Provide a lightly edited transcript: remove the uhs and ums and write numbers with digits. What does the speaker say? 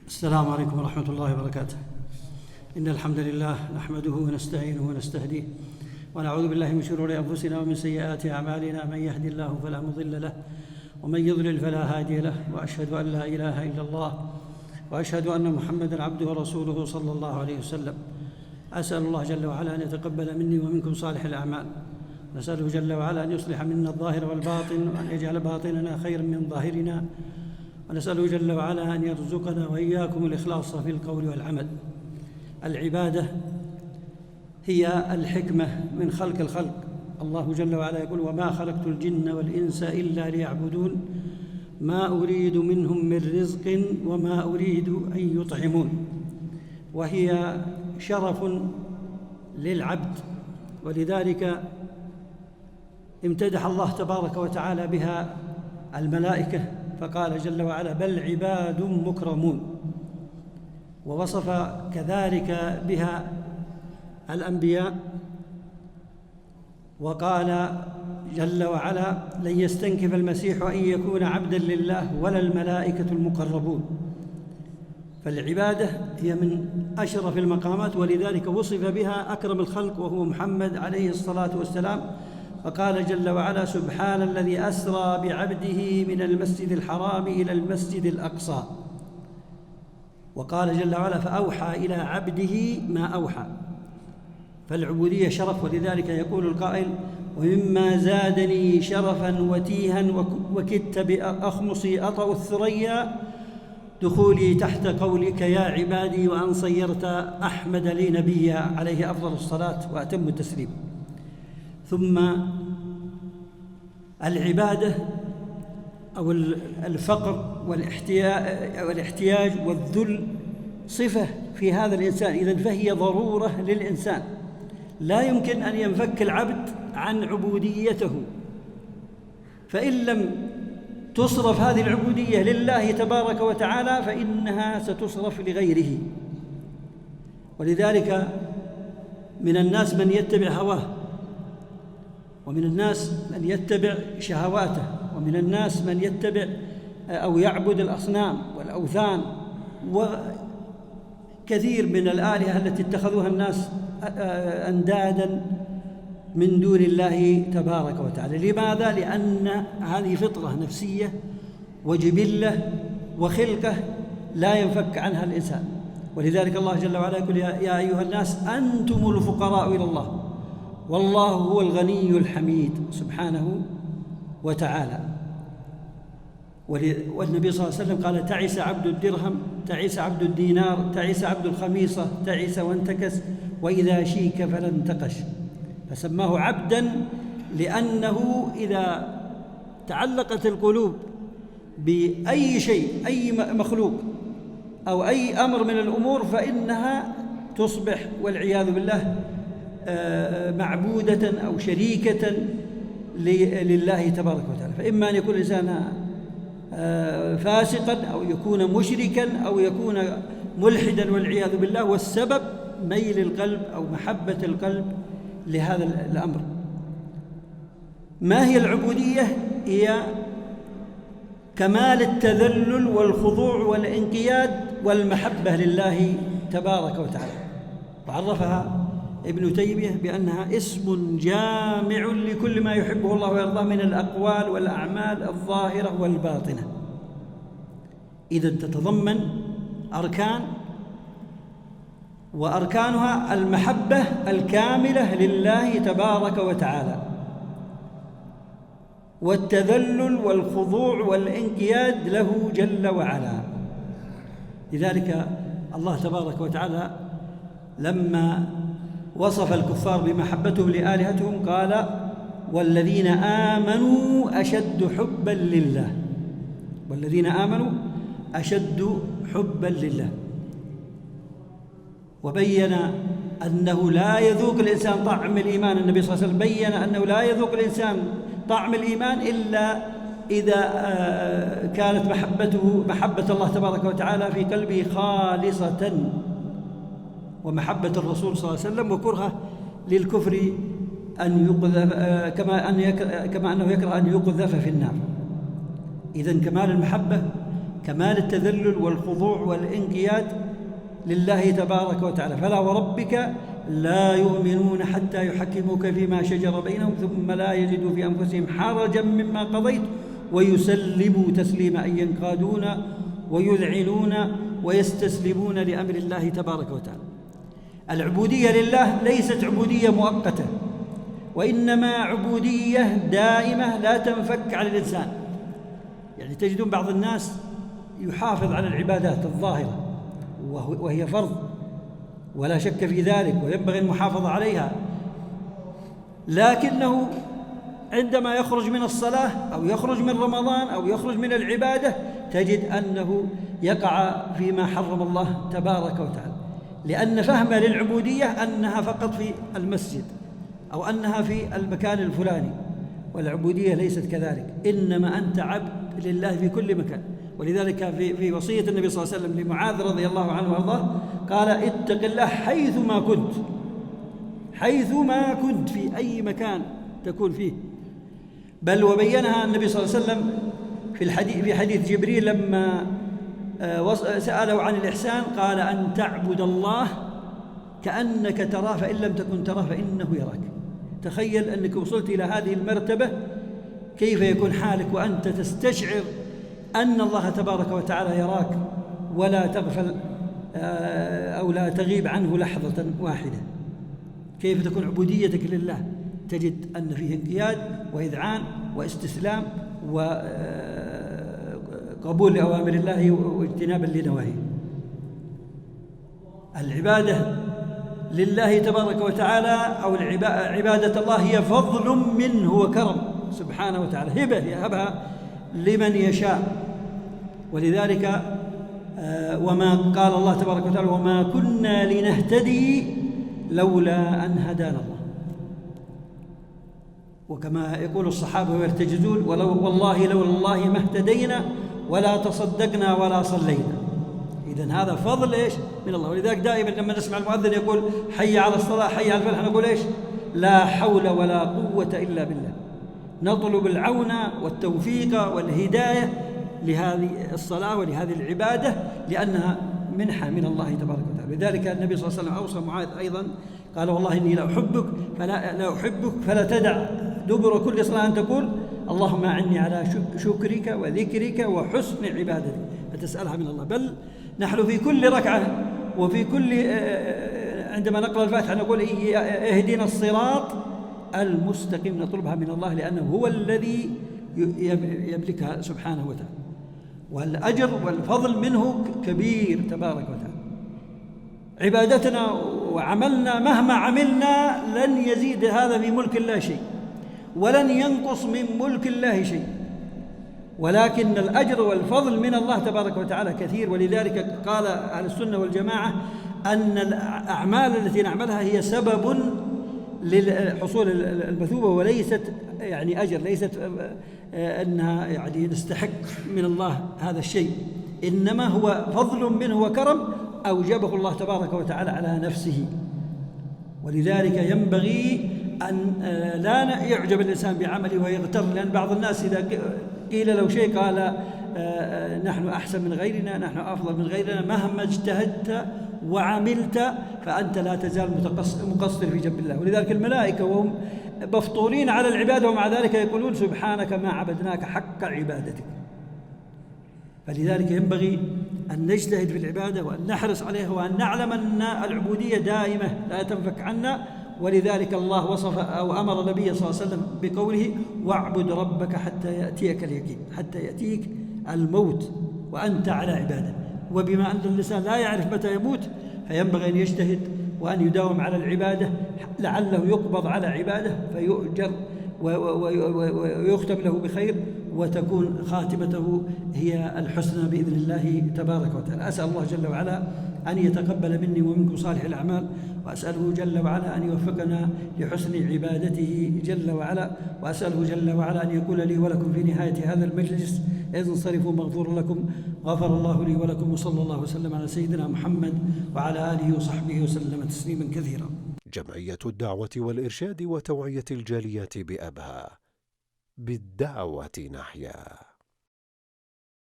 السلام عليكم ورحمة الله وبركاته. إن الحمد لله نحمده ونستعينه ونستهديه ونعوذ بالله من شرور أنفسنا ومن سيئات أعمالنا. من يهد الله فلا مضل له ومن يضلل فلا هادي له، وأشهد أن لا إله إلا الله وأشهد أن محمدًا عبده ورسوله صلى الله عليه وسلم. أسأل الله جل وعلا أن يتقبل مني ومنكم صالح الأعمال، نسأله جل وعلا أن يصلح منا الظاهر والباطن، وأن يجعل باطننا خيرا من ظاهرنا، ونسأله جل وعلا أن يرزقنا وإياكم الإخلاص في القول والعمل. العبادة هي الحكمة من خلق الخلق. الله جل وعلا يقول: وما خلقت الجن والإنس إلا ليعبدون ما أريد منهم من رزق وما أريد أن يطعمون. وهي شرف للعبد، ولذلك امتدح الله تبارك وتعالى بها الملائكة فقال جل وعلا: بل عباد مكرمون. ووصف كذلك بها الأنبياء وقال جل وعلا: لن يستنكف المسيح أن يكون عبدا لله ولا الملائكة المقربون. فالعبادة هي من أشرف المقامات، ولذلك وصف بها أكرم الخلق وهو محمد عليه الصلاة والسلام، فقال جل وعلا: سبحان الذي أسرى بعبده من المسجد الحرام إلى المسجد الأقصى. وقال جل وعلا: فأوحى إلى عبده ما أوحى. فالعبودية شرف، ولذلك يقول القائل: ومما زادني شرفا وتيها وكدت بأخمصي أطأ الثريا دخولي تحت قولك يا عبادي، وأن صيرت أحمد لي نبيا عليه أفضل الصلاة وأتم التسليم. ثم العبادة أو الفقر والاحتياج والذل صفة في هذا الإنسان، إذن فهي ضرورة للإنسان، لا يمكن أن ينفك العبد عن عبوديته. فإن لم تصرف هذه العبودية لله تبارك وتعالى فإنها ستصرف لغيره. ولذلك من الناس من يتبع هواه، ومن الناس من يتبع شهواته، ومن الناس من يتبع أو يعبد الأصنام والأوثان وكثير من الآلهة التي اتخذوها الناس أندادا من دون الله تبارك وتعالى. لماذا؟ لأن هذه فطرة نفسية وجبلة وخلقة لا ينفك عنها الإنسان. ولذلك الله جل وعلا يقول: يا أيها الناس أنتم الفقراء إلى الله والله هو الغني الحميد سبحانه وتعالى. والنبي صلى الله عليه وسلم قال: تعس عبد الدرهم، تعس عبد الدينار، تعس عبد الخميصة، تعس وانتكس، وإذا شيك فلا انتقش. فسماه عبدا لأنه إذا تعلقت القلوب بأي شيء، أي مخلوق أو أي أمر من الأمور، فإنها تصبح والعياذ بالله معبودة أو شريكة لله تبارك وتعالى. فإما أن يكون الإنسان فاسقا أو يكون مشركا أو يكون ملحدا والعياذ بالله، والسبب ميل القلب أو محبة القلب لهذا الأمر. ما هي العبودية؟ هي كمال التذلل والخضوع والانقياد والمحبة لله تبارك وتعالى. وعرفها ابن تيمية بأنها اسم جامع لكل ما يحبه الله ويرضاه من الأقوال والأعمال الظاهرة والباطنة. إذن تتضمن أركان، وأركانها المحبة الكاملة لله تبارك وتعالى، والتذلل والخضوع والانقياد له جل وعلا. لذلك الله تبارك وتعالى لما وصف الكفار بمحبتهم لآلهتهم قال: والذين آمنوا أشد حبا لله. والذين آمنوا أشد حبا لله. وبين أنه لا يذوق الإنسان طعم الإيمان. النبي صلى الله عليه وسلم بين أنه لا يذوق الإنسان طعم الإيمان إلا إذا كانت محبة الله تبارك وتعالى في قلبه خالصة، ومحبة الرسول صلى الله عليه وسلم، وكرهه للكفر أن يقذف كما أنه يكره أن يقذف في النار. إذن كمال المحبة كمال التذلل والخضوع والانقياد لله تبارك وتعالى. فلا وربك لا يؤمنون حتى يحكموك فيما شجر بينهم ثم لا يجدوا في أنفسهم حرجا مما قضيت ويسلموا تسليما، أي ينقادون ويذعنون ويستسلمون لأمر الله تبارك وتعالى. العبودية لله ليست عبودية مؤقتة، وإنما عبودية دائمة لا تنفك عن الإنسان. يعني تجدون بعض الناس يحافظ على العبادات الظاهرة وهي فرض ولا شك في ذلك وينبغي المحافظة عليها، لكنه عندما يخرج من الصلاة أو يخرج من رمضان أو يخرج من العبادة تجد أنه يقع فيما حرم الله تبارك وتعالى، لأن فهمه للعبودية أنها فقط في المسجد أو أنها في المكان الفلاني، والعبودية ليست كذلك، إنما أنت عبد لله في كل مكان. ولذلك في وصية النبي صلى الله عليه وسلم لمعاذ رضي الله عنه وارضاه قال اتق الله حيثما كنت، حيثما كنت، في أي مكان تكون فيه. بل وبينها النبي صلى الله عليه وسلم في حديث جبريل لما سأله عن الإحسان قال أن تعبد الله كأنك تراه فإن لم تكن تراه فإنه يراك. تخيل أنك وصلت إلى هذه المرتبة، كيف يكون حالك وأنت تستشعر أن الله تبارك وتعالى يراك ولا تغفل أو لا تغيب عنه لحظة واحدة؟ كيف تكون عبوديتك لله؟ تجد أن فيه انقياد وإذعان واستسلام وقبول لأوامر الله واجتنابا لنواهيه. العبادة لله تبارك وتعالى أو عبادة الله هي فضل منه وكرم سبحانه وتعالى، هبة يهبها لمن يشاء. ولذلك وما قال الله تبارك وتعالى وما كنا لنهتدي لولا أن هدانا الله. وكما يقول الصحابة ويرتجزون والله لولا الله ما اهتدينا ولا تصدقنا ولا صلينا. إذن هذا فضل إيش؟ من الله. ولذلك دائما لما نسمع المؤذن يقول حي على الصلاة حي على الفلاح نقول إيش؟ لا حول ولا قوة إلا بالله. نطلب العون والتوفيق والهداية لهذه الصلاة ولهذه العبادة لأنها منحة من الله تبارك وتعالى. لذلك النبي صلى الله عليه وسلم أوصى معاذ أيضا قال والله إني لا أحبك فلا تدع دبر كل صلاة أن تقول اللهم أعني على شكرك وذكرك وحسن عبادتك، فتسألها من الله. بل نحن في كل ركعة وفي كل عندما نقرأ الفاتحة نقول اهدنا الصراط المستقيم، نطلبها من الله لأنه هو الذي يملكها سبحانه وتعالى، والأجر والفضل منه كبير تبارك وتعالى. عبادتنا وعملنا مهما عملنا لن يزيد هذا في ملك الله شيء ولن ينقص من ملك الله شيء، ولكن الأجر والفضل من الله تبارك وتعالى كثير. ولذلك قال أهل السنة والجماعة أن الأعمال التي نعملها هي سبب للحصول المثوبة وليست يعني أجر، ليست أنها يعني نستحق من الله هذا الشيء، إنما هو فضل منه وكرم أوجبه الله تبارك وتعالى على نفسه. ولذلك ينبغي أن لا يعجب الإنسان بعمله ويغتر، لأن بعض الناس إذا قيل له شيء قال نحن أحسن من غيرنا، نحن أفضل من غيرنا. مهما اجتهدت وعملت فأنت لا تزال مقصر في جنب الله. ولذلك الملائكة وهم مفطورين على العبادة ومع ذلك يقولون سبحانك ما عبدناك حق عبادتك. فلذلك ينبغي أن نجتهد في العبادة وأن نحرص عليها وأن نعلم أن العبودية دائمة لا تنفك عنا. ولذلك الله وصف أو أمر النبي صلى الله عليه وسلم بقوله واعبد ربك حتى يأتيك اليقين، حتى يأتيك الموت وأنت على عبادة. وبما أن الإنسان لا يعرف متى يموت فينبغي أن يجتهد وأن يداوم على العبادة لعله يقبض على عبادة فيؤجر ويختم له بخير وتكون خاتمته هي الحسنى بإذن الله تبارك وتعالى. أسأل الله جل وعلا أن يتقبل مني ومنكم صالح الأعمال، وأسأله جل وعلا أن يوفقنا لحسن عبادته جل وعلا، وأسأله جل وعلا أن يقول لي ولكم في نهاية هذا المجلس إذ انصرفوا مغفور لكم، غفر الله لي ولكم، وصلى الله وسلم على سيدنا محمد وعلى آله وصحبه وسلم تسليما كثيرا. جمعية الدعوة والإرشاد وتوعية الجاليات بأبها، بالدعوة نحيا.